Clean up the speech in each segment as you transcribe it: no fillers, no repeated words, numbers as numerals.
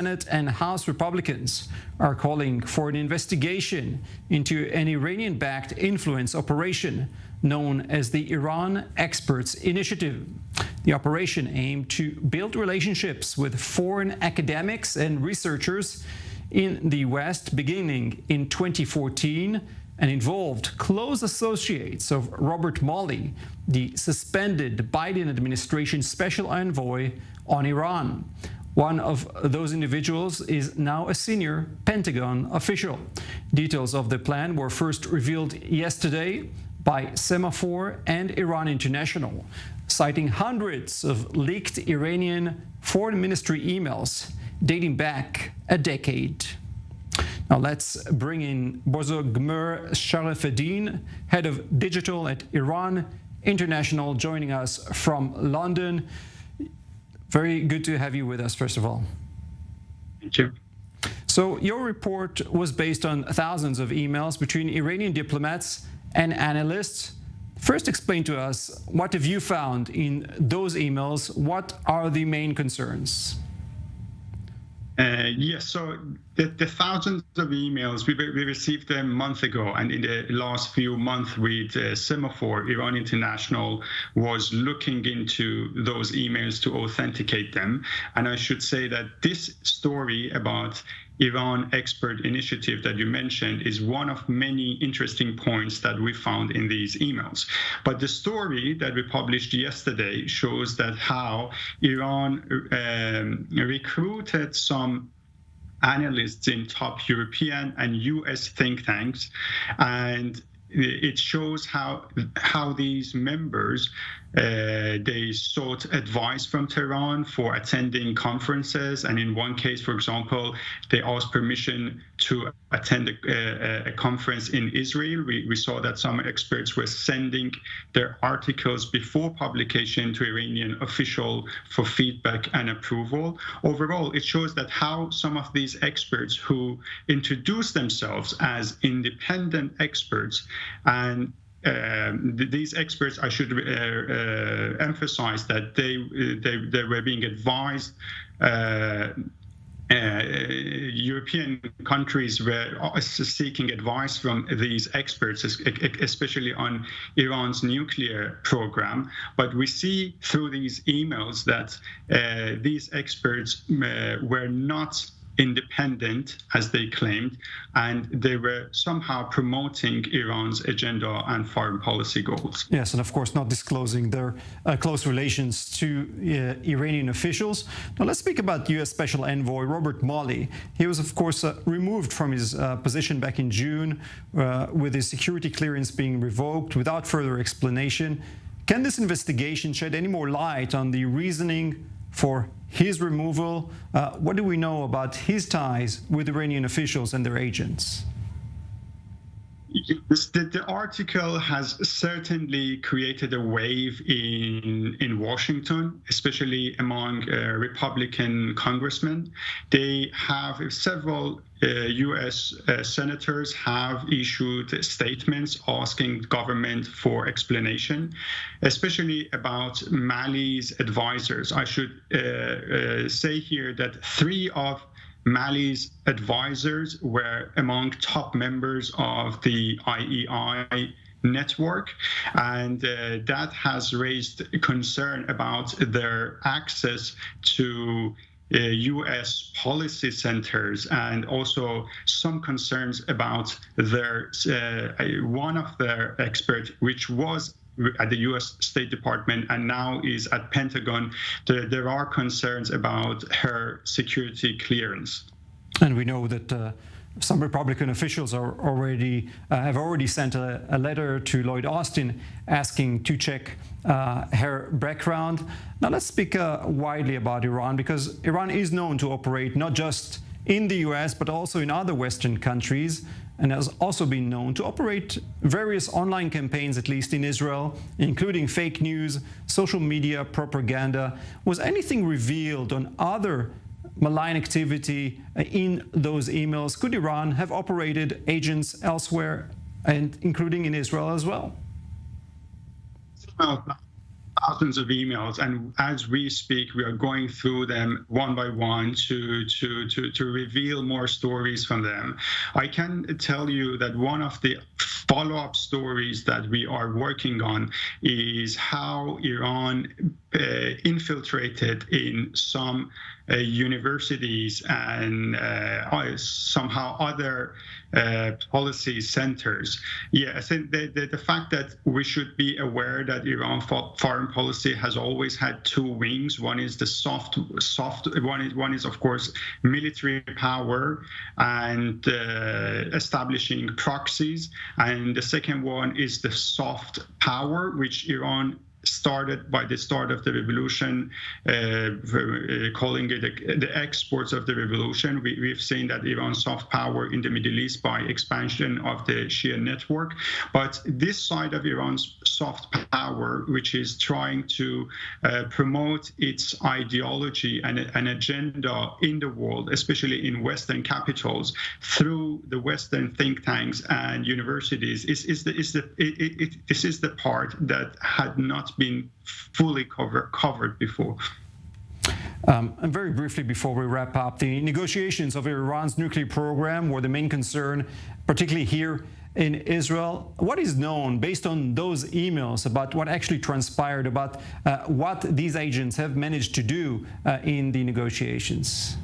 Senate and House Republicans are calling for an investigation into an Iranian-backed influence operation known as the Iran Experts Initiative. The operation aimed to build relationships with foreign academics and researchers in the West beginning in 2014 and involved close associates of Robert Malley, the suspended Biden administration special envoy on Iran. One of those individuals is now a senior Pentagon official. Details of the plan were first revealed yesterday by Semafor and Iran International, citing hundreds of leaked Iranian foreign ministry emails dating back a decade. Now let's bring in Bozogmur Sharafeddin, head of digital at Iran International, joining us from London. Very good to have you with us, first of all. Thank you. So your report was based on thousands of emails between Iranian diplomats and analysts. First, explain to us, what have you found in those emails? What are the main concerns? Yes, so the thousands of emails, we received them a month ago, and in the last few months with Semafor, Iran International was looking into those emails to authenticate them. And I should say that this story about Iran Expert Initiative that you mentioned is one of many interesting points that we found in these emails. But the story that we published yesterday shows that how Iran recruited some analysts in top European and US think tanks, and it shows how these members they sought advice from Tehran for attending conferences, and in one case, for example, they asked permission to attend a conference in Israel. We saw that some experts were sending their articles before publication to Iranian official for feedback and approval. Overall, it shows that how some of these experts who introduce themselves as independent experts, and these experts, I should emphasize that they were being advised. European countries were seeking advice from these experts, especially on Iran's nuclear program. But we see through these emails that these experts were not independent, as they claimed, and they were somehow promoting Iran's agenda and foreign policy goals. Yes, and of course not disclosing their close relations to Iranian officials. Now let's speak about U.S. Special Envoy Robert Malley. He was, of course, removed from his position back in June with his security clearance being revoked without further explanation. Can this investigation shed any more light on the reasoning for his removal? What do we know about his ties with Iranian officials and their agents? The article has certainly created a wave in Washington, especially among Republican congressmen. They have several U.S. senators have issued statements asking government for explanation, especially about Malley's advisors. I should say here that 3 of Malley's advisors were among top members of the IEI network, and that has raised concern about their access to U.S. policy centers, and also some concerns about their one of their experts, which was at the U.S. State Department and now is at Pentagon. There are concerns about her security clearance. And we know that some Republican officials are have already sent a letter to Lloyd Austin asking to check her background. Now let's speak widely about Iran, because Iran is known to operate not just in the US but also in other Western countries, and has also been known to operate various online campaigns, at least in Israel, including fake news, social media propaganda. Was anything revealed on other malign activity in those emails? Could Iran have operated agents elsewhere, and including in Israel as well? thousands of emails, and as we speak, we are going through them one by one to reveal more stories from them. I can tell you that one of the follow-up stories that we are working on is how Iran infiltrated in some universities and somehow other policy centers. Yeah, I think the fact that we should be aware that Iran foreign policy has always had two wings. One is the soft one is of course military power and establishing proxies, and the second one is the soft power, which Iran started by the start of the revolution, calling it the exports of the revolution. We've seen that Iran's soft power in the Middle East by expansion of the Shia network. But this side of Iran's soft power, which is trying to promote its ideology and an agenda in the world, especially in Western capitals, through the Western think tanks and universities, this is the part that had not been fully covered before. And very briefly before we wrap up, the negotiations of Iran's nuclear program were the main concern, particularly here in Israel. What is known based on those emails about what actually transpired, about what these agents have managed to do in the negotiations?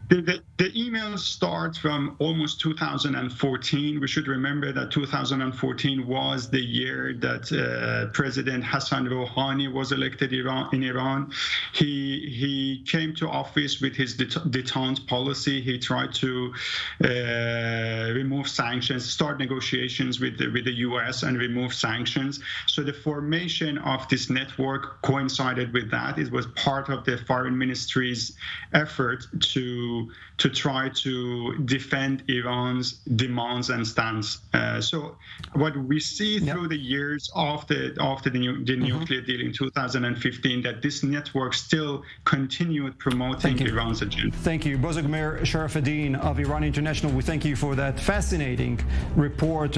The emails start from almost 2014. We should remember that 2014 was the year that President Hassan Rouhani was elected in Iran. He came to office with his détente policy. He tried to remove sanctions, start negotiations with the US and remove sanctions. So the formation of this network coincided with that. It was part of the foreign ministry's effort to try to defend Iran's demands and stance. So what we see through the years after the nuclear deal in 2015, that this network still continued promoting Iran's agenda. Thank you. Bozorgmer Sharafuddin of Iran International, we thank you for that fascinating report.